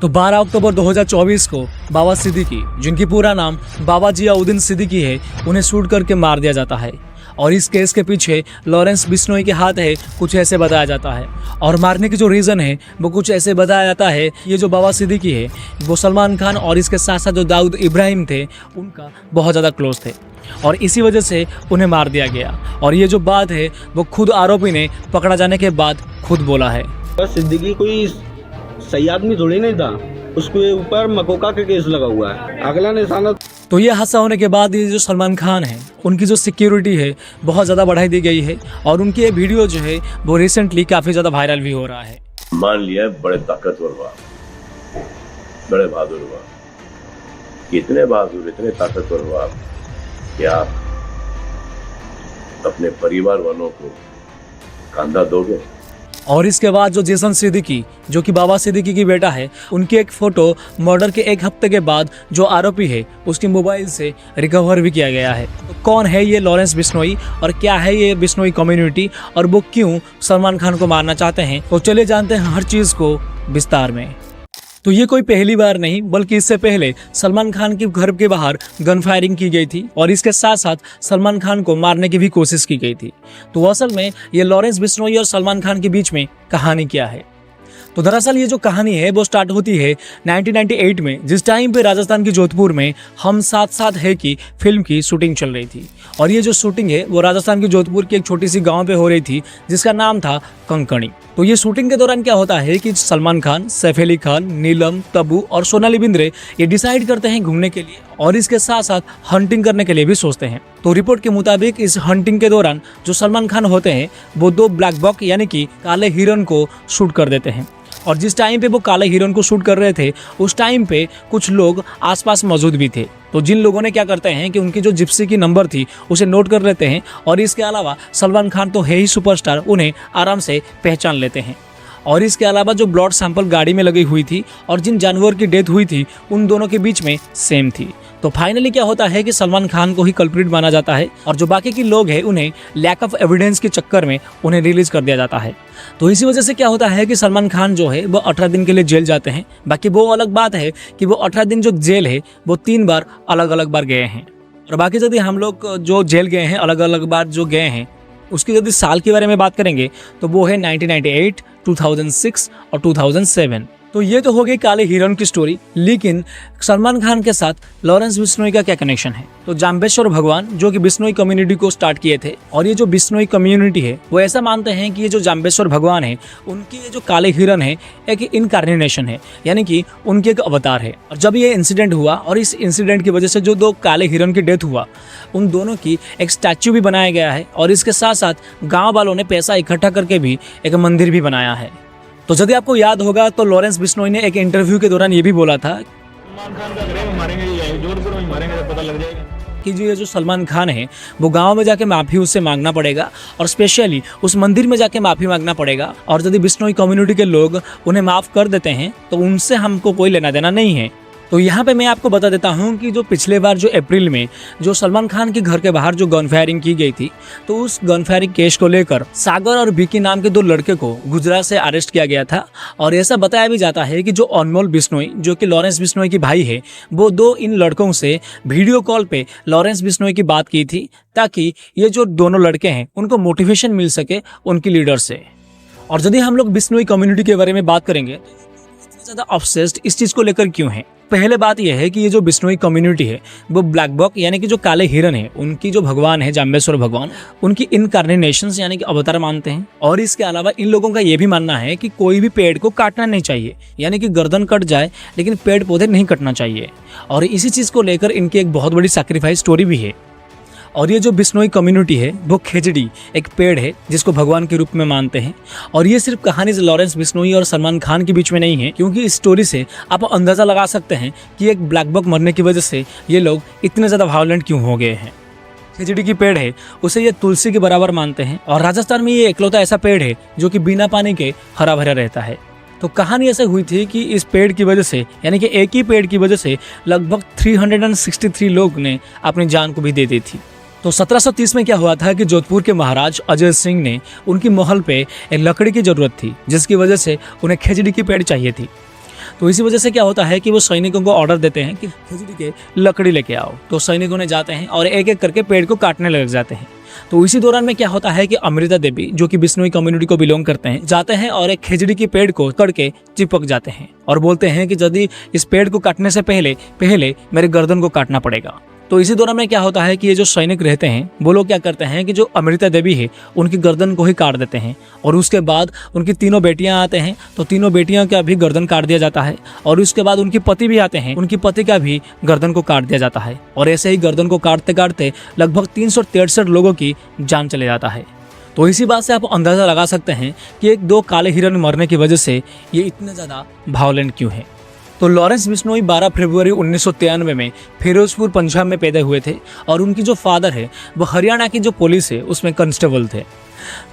तो 12 अक्टूबर 2024 को बाबा सिद्दीकी, जिनकी पूरा नाम बाबा जियाउद्दीन सिद्दीकी है, उन्हें शूट करके मार दिया जाता है। और इस केस के पीछे लॉरेंस बिश्नोई के हाथ है, कुछ ऐसे बताया जाता है। और मारने की जो रीज़न है वो कुछ ऐसे बताया जाता है। ये जो बाबा सिद्दीकी है वो सलमान खान और इसके साथ साथ जो दाऊद इब्राहिम थे उनका बहुत ज़्यादा क्लोज थे और इसी वजह से उन्हें मार दिया गया। और ये जो बात है वो खुद आरोपी ने पकड़ा जाने के बाद खुद बोला है। सिद्दीकी कोई सही आदमी थोड़ी नहीं था, उसके ऊपर मकोका का केस लगा हुआ है। अगला निशाना तो ये हादसा होने के बाद ये जो सलमान खान है उनकी जो सिक्योरिटी है बहुत ज़्यादा बढ़ाई दी गई है और उनकी ये वीडियो जो है वो रिसेंटली काफ़ी ज़्यादा वायरल भी हो रहा है। मान लिया बड़े ताकतवर हुआ, बड़े बहादुर हुआ, इतने बहादुर इतने ताकतवर हुआ कि आप अपने परिवार वालों को कंधा दोगे। और इसके बाद जो जेसन सिद्दीकी, जो कि बाबा सिद्दीकी की बेटा है, उनकी एक फ़ोटो मर्डर के एक हफ्ते के बाद जो आरोपी है उसकी मोबाइल से रिकवर भी किया गया है। तो कौन है ये लॉरेंस बिश्नोई और क्या है ये बिश्नोई कम्युनिटी और वो क्यों सलमान खान को मारना चाहते हैं, तो चले जानते हैं हर चीज़ को विस्तार में। तो ये कोई पहली बार नहीं बल्कि इससे पहले सलमान खान के घर के बाहर गन फायरिंग की गई थी और इसके साथ साथ सलमान खान को मारने की भी कोशिश की गई थी। तो असल में ये लॉरेंस बिश्नोई और सलमान खान के बीच में कहानी क्या है? तो दरअसल ये जो कहानी है वो स्टार्ट होती है 1998 में, जिस टाइम पे राजस्थान की जोधपुर में हम साथ साथ है कि फिल्म की शूटिंग चल रही थी। और ये जो शूटिंग है वो राजस्थान की जोधपुर की एक छोटी सी गांव पे हो रही थी जिसका नाम था कंकणी। तो ये शूटिंग के दौरान क्या होता है कि सलमान खान, सैफ अली खान, नीलम, तब्बू और सोनाली बिंद्रे ये डिसाइड करते हैं घूमने के लिए और इसके साथ साथ हंटिंग करने के लिए भी सोचते हैं। तो रिपोर्ट के मुताबिक इस हंटिंग के दौरान जो सलमान खान होते हैं वो 2 ब्लैक बक यानी कि काले हिरन को शूट कर देते हैं। और जिस टाइम पे वो काले हिरन को शूट कर रहे थे उस टाइम पे कुछ लोग आसपास मौजूद भी थे। तो जिन लोगों ने क्या करते हैं कि उनकी जो जिप्सी की नंबर थी उसे नोट कर लेते हैं और इसके अलावा सलमान खान तो है ही सुपरस्टार, उन्हें आराम से पहचान लेते हैं। और इसके अलावा जो ब्लड सैंपल गाड़ी में लगी हुई थी और जिन जानवर की डेथ हुई थी उन दोनों के बीच में सेम थी। तो फाइनली क्या होता है कि सलमान खान को ही कल्प्रिट माना जाता है और जो बाकी के लोग हैं उन्हें लैक ऑफ एविडेंस के चक्कर में उन्हें रिलीज कर दिया जाता है। तो इसी वजह से क्या होता है कि सलमान खान जो है वो 18 दिन के लिए जेल जाते हैं। बाकी वो अलग बात है कि वो 18 दिन जो जेल है वो 3 बार अलग अलग बार गए हैं। और बाकी यदि हम लोग जो जेल गए हैं अलग अलग बार जो गए हैं उसकी यदि साल के बारे में बात करेंगे तो वो है 1998, 2006 और 2007। तो ये तो हो गई काले हिरन की स्टोरी, लेकिन सलमान खान के साथ लॉरेंस बिश्नोई का क्या कनेक्शन है? तो जाम्बेश्वर भगवान जो कि बिश्नोई कम्युनिटी को स्टार्ट किए थे और ये जो बिश्नोई कम्युनिटी है वो ऐसा मानते हैं कि ये जो जाम्बेश्वर भगवान है उनकी ये जो काले हिरन है एक इनकार्नेशन है, यानी कि उनके एक अवतार है। और जब ये इंसिडेंट हुआ और इस इंसिडेंट की वजह से जो 2 काले हिरन की डेथ हुआ उन दोनों की एक स्टैच्यू भी बनाया गया है और इसके साथ साथ गाँव वालों ने पैसा इकट्ठा करके भी एक मंदिर भी बनाया है। तो यदि आपको याद होगा तो लॉरेंस बिश्नोई ने एक इंटरव्यू के दौरान ये भी बोला था कि जो ये जो सलमान खान है वो गांव में जाके माफ़ी उससे मांगना पड़ेगा और स्पेशली उस मंदिर में जाके माफ़ी मांगना पड़ेगा। और यदि बिश्नोई कम्युनिटी के लोग उन्हें माफ़ कर देते हैं तो उनसे हमको कोई लेना देना नहीं है। तो यहाँ पे मैं आपको बता देता हूँ कि जो पिछले बार जो अप्रैल में जो सलमान खान के घर के बाहर जो गन फायरिंग की गई थी तो उस गन फायरिंग केस को लेकर सागर और विकी नाम के 2 लड़के को गुजरात से अरेस्ट किया गया था। और ऐसा बताया भी जाता है कि जो अनमोल बिश्नोई जो कि लॉरेंस बिश्नोई की भाई है वो 2 इन लड़कों से वीडियो कॉल पे लॉरेंस बिश्नोई की बात की थी ताकि ये जो दोनों लड़के हैं उनको मोटिवेशन मिल सके उनकी लीडर से। और यदि हम लोग बिश्नोई कम्युनिटी के बारे में बात करेंगे तो ज़्यादा ऑब्सेस्ड इस चीज़ को लेकर क्यों है? पहले बात यह है कि ये जो बिश्नोई कम्युनिटी है वो ब्लैक बक यानी कि जो काले हिरन है उनकी जो भगवान है जाम्बेश्वर भगवान उनकी इनकार्नेशंस यानी कि अवतार मानते हैं। और इसके अलावा इन लोगों का ये भी मानना है कि कोई भी पेड़ को काटना नहीं चाहिए, यानी कि गर्दन कट जाए लेकिन पेड़ पौधे नहीं कटना चाहिए। और इसी चीज़ को लेकर इनकी एक बहुत बड़ी सैक्रिफाइस स्टोरी भी है। और ये जो बिश्नोई कम्युनिटी है वो खेजड़ी एक पेड़ है जिसको भगवान के रूप में मानते हैं। और ये सिर्फ कहानी से लॉरेंस बिश्नोई और सलमान खान के बीच में नहीं है, क्योंकि इस स्टोरी से आप अंदाज़ा लगा सकते हैं कि एक ब्लैक बक मरने की वजह से ये लोग इतने ज़्यादा वायलेंट क्यों हो गए हैं। खेजड़ी की पेड़ है उसे ये तुलसी के बराबर मानते हैं और राजस्थान में ये इकलौता ऐसा पेड़ है जो कि बिना पानी के हरा भरा रहता है। तो कहानी ऐसे हुई थी कि इस पेड़ की वजह से यानी कि एक ही पेड़ की वजह से लगभग 363 लोग ने अपनी जान को भी दे दी थी। तो 1730 में क्या हुआ था कि जोधपुर के महाराज अजय सिंह ने उनकी महल पे एक लकड़ी की जरूरत थी जिसकी वजह से उन्हें खेजड़ी की पेड़ चाहिए थी। तो इसी वजह से क्या होता है कि वो सैनिकों को ऑर्डर देते हैं कि खजूरी के लकड़ी लेके आओ। तो सैनिकों ने जाते हैं और एक एक करके पेड़ को काटने लग जाते हैं। तो इसी दौरान में क्या होता है कि अमृता देवी, जो कि बिश्नोई कम्युनिटी को बिलोंग करते हैं, जाते हैं और एक खजूरी के पेड़ को कड़ के चिपक जाते हैं और बोलते हैं कि यदि इस पेड़ को काटने से पहले मेरे गर्दन को काटना पड़ेगा। तो इसी दौरान में क्या होता है कि ये जो सैनिक रहते हैं वो लोग क्या करते हैं कि जो अमृता देवी है उनकी गर्दन को ही काट देते हैं और उसके बाद उनकी तीनों बेटियां आते हैं तो तीनों बेटियों का भी गर्दन काट दिया जाता है और उसके बाद उनके पति भी आते हैं, उनकी पति का भी गर्दन को काट दिया जाता है और ऐसे ही गर्दन को काटते काटते लगभग 363 लोगों की जान चले जाता है। तो इसी बात से आप अंदाजा लगा सकते हैं कि एक दो काले हिरन मरने की वजह से ये इतने ज़्यादा वायलेंट क्यों है। तो लॉरेंस बिश्नोई 12 फरवरी 1993 में फिरोजपुर पंजाब में पैदा हुए थे और उनकी जो फादर है वो हरियाणा की जो पुलिस है उसमें कांस्टेबल थे।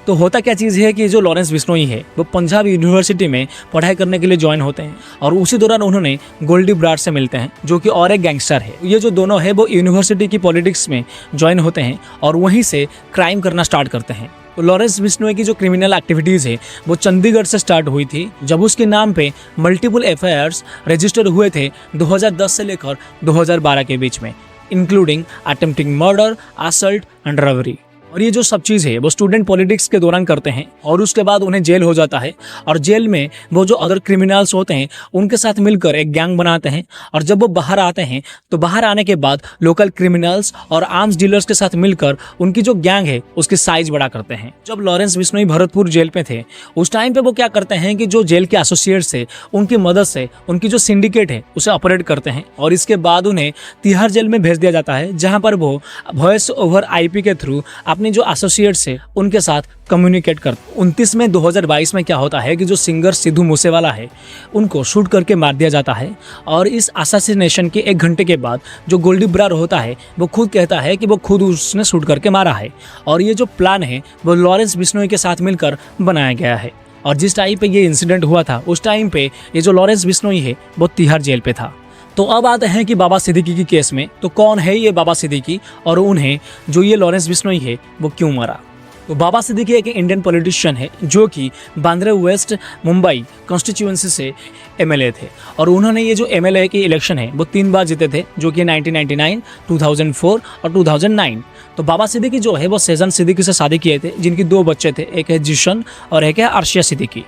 तो होता क्या चीज़ है कि जो लॉरेंस बिश्नोई है वो पंजाब यूनिवर्सिटी में पढ़ाई करने के लिए ज्वाइन होते हैं और उसी दौरान उन्होंने गोल्डी ब्राड से मिलते हैं जो कि और एक गैंगस्टर है। ये जो दोनों है वो यूनिवर्सिटी की पॉलिटिक्स में ज्वाइन होते हैं और वहीं से क्राइम करना स्टार्ट करते हैं। तो लॉरेंस बिश्नोई की जो क्रिमिनल एक्टिविटीज़ है वो चंडीगढ़ से स्टार्ट हुई थी, जब उसके नाम पे मल्टीपल एफआईआर्स रजिस्टर हुए थे 2010 से लेकर 2012 के बीच में, including attempting murder, assault and robbery. और ये जो सब चीज़ है वो स्टूडेंट पॉलिटिक्स के दौरान करते हैं और उसके बाद उन्हें जेल हो जाता है और जेल में वो जो अदर क्रिमिनल्स होते हैं उनके साथ मिलकर एक गैंग बनाते हैं और जब वो बाहर आते हैं तो बाहर आने के बाद लोकल क्रिमिनल्स और आर्म्स डीलर्स के साथ मिलकर उनकी जो गैंग है उसकी साइज बड़ा करते हैं। जब लॉरेंस बिश्नोई भरतपुर जेल पे थे उस टाइम पे वो क्या करते हैं कि जो जेल के एसोसिएट्स है उनकी मदद से उनकी जो सिंडिकेट है उसे ऑपरेट करते हैं और इसके बाद उन्हें तिहाड़ जेल में भेज दिया जाता है, जहाँ पर वो वॉइस ओवर IP के थ्रू अपने जो एसोसिएट्स है उनके साथ कम्युनिकेट करते। 29 मई 2022 में क्या होता है कि जो सिंगर सिद्धू मूसेवाला है उनको शूट करके मार दिया जाता है और इस असैसिनेशन के 1 घंटे के बाद जो गोल्डी ब्राड होता है वो खुद कहता है कि वो खुद उसने शूट करके मारा है और ये जो प्लान है वो लॉरेंस बिश्नोई के साथ मिलकर बनाया गया है। और जिस टाइम पे ये इंसिडेंट हुआ था उस टाइम पे ये जो लॉरेंस बिश्नोई है वो तिहाड़ जेल पे था। तो अब आते हैं कि बाबा सिद्दीकी की केस में। तो कौन है ये बाबा सिद्दीकी और उन्हें जो ये लॉरेंस बिश्नोई है वो क्यों मारा। तो बाबा सिद्दीकी एक इंडियन पॉलिटिशियन है जो कि बांद्रा वेस्ट मुंबई कॉन्स्टिट्यूएंसी से MLA थे और उन्होंने ये जो MLA की इलेक्शन है वो 3 बार जीते थे, जो कि 1999, 2004 और 2009। तो बाबा सिद्दीकी जो है वो सेजन सिद्दीकी से शादी किए थे जिनकी 2 बच्चे थे, एक है जिशन और एक है अर्शिया सिद्दीकी।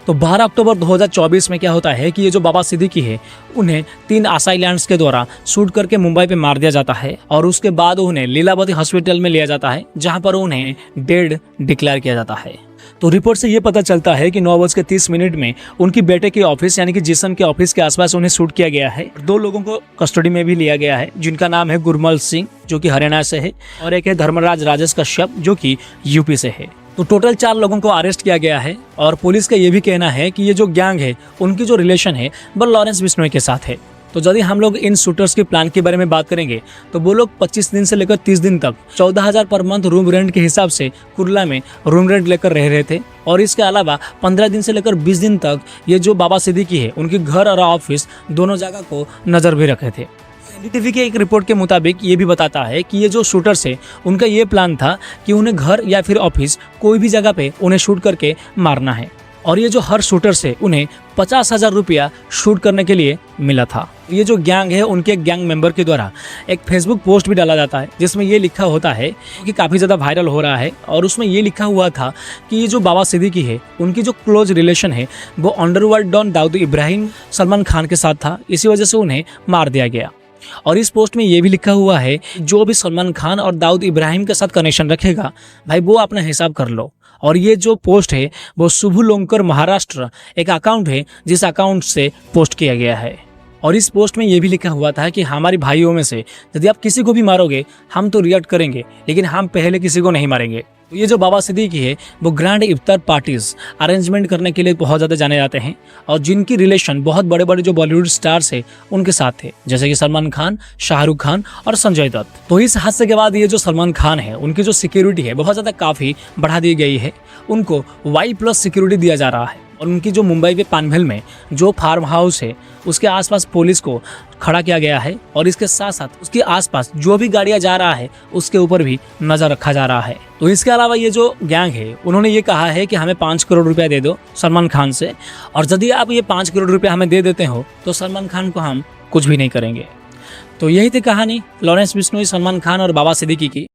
तो 12 अक्टूबर 2024 में क्या होता है कि ये जो बाबा सिद्दीकी है उन्हें 3 असाइलेंट्स के द्वारा शूट करके मुंबई पे मार दिया जाता है और उसके बाद उन्हें लीलावती हॉस्पिटल में लिया जाता है जहां पर उन्हें डेड डिक्लेयर किया जाता है। तो रिपोर्ट से ये पता चलता है कि 9:30 में उनकी बेटे के ऑफिस यानी कि जिसन के ऑफिस के आसपास उन्हें शूट किया गया है। 2 लोगों को कस्टडी में भी लिया गया है जिनका नाम है गुरमल सिंह जो कि हरियाणा से है और एक है धर्मराज राजेश कश्यप जो कि यूपी से है। तो टोटल 4 लोगों को अरेस्ट किया गया है और पुलिस का ये भी कहना है कि ये जो गैंग है उनकी जो रिलेशन है वो लॉरेंस बिश्नोई के साथ है। तो यदि हम लोग इन शूटर्स के प्लान के बारे में बात करेंगे तो वो लोग 25 दिन से लेकर 30 दिन तक 14,000 पर मंथ रूम रेंट के हिसाब से कुर्ला में रूम रेंट लेकर रह रहे थे और इसके अलावा 15 दिन से लेकर 20 दिन तक ये जो बाबा सिद्दीकी है उनके घर और ऑफिस दोनों जगह को नजर भी रखे थे। NDTV के एक रिपोर्ट के मुताबिक ये भी बताता है कि ये जो शूटर्स है उनका ये प्लान था कि उन्हें घर या फिर ऑफिस कोई भी जगह पे उन्हें शूट करके मारना है और ये जो हर शूटर से उन्हें 50,000 रुपया शूट करने के लिए मिला था। ये जो गैंग है उनके गैंग मेंबर के द्वारा एक फेसबुक पोस्ट भी डाला जाता है जिसमें ये लिखा होता है कि काफ़ी ज़्यादा वायरल हो रहा है और उसमें ये लिखा हुआ था कि ये जो बाबा सिद्दीकी है उनकी जो क्लोज रिलेशन है वो अंडरवर्ल्ड डॉन दाऊद इब्राहिम सलमान खान के साथ था, इसी वजह से उन्हें मार दिया गया। और इस पोस्ट में ये भी लिखा हुआ है जो भी सलमान खान और दाऊद इब्राहिम के साथ कनेक्शन रखेगा भाई वो अपना हिसाब कर लो। और ये जो पोस्ट है वो शुभू लोंकर महाराष्ट्र एक अकाउंट है जिस अकाउंट से पोस्ट किया गया है और इस पोस्ट में ये भी लिखा हुआ था कि हमारे भाइयों में से यदि आप किसी को भी मारोगे हम तो रिएक्ट करेंगे लेकिन हम पहले किसी को नहीं मारेंगे। तो ये जो बाबा सिद्दीकी है वो ग्रैंड इफ्तार पार्टीज अरेंजमेंट करने के लिए बहुत ज़्यादा जाने जाते हैं और जिनकी रिलेशन बहुत बड़े बड़े जो बॉलीवुड स्टार्स है उनके साथ थे, जैसे कि सलमान खान, शाहरुख खान और संजय दत्त। तो इस हादसे के बाद ये जो सलमान खान है उनकी जो सिक्योरिटी है बहुत ज़्यादा काफ़ी बढ़ा दी गई है, उनको Y+ सिक्योरिटी दिया जा रहा है और उनकी जो मुंबई के पानभेल में जो फार्म हाउस है उसके आसपास पुलिस को खड़ा किया गया है और इसके साथ साथ उसके आसपास जो भी गाड़ियां जा रहा है उसके ऊपर भी नज़र रखा जा रहा है। तो इसके अलावा ये जो गैंग है उन्होंने ये कहा है कि हमें 5 करोड़ रुपया दे दो सलमान खान से, और यदि आप ये 5 करोड़ रुपया हमें दे देते हो तो सलमान खान को हम कुछ भी नहीं करेंगे। तो यही थी कहानी लॉरेंस बिश्नोई, सलमान खान और बाबा सिद्दीकी की।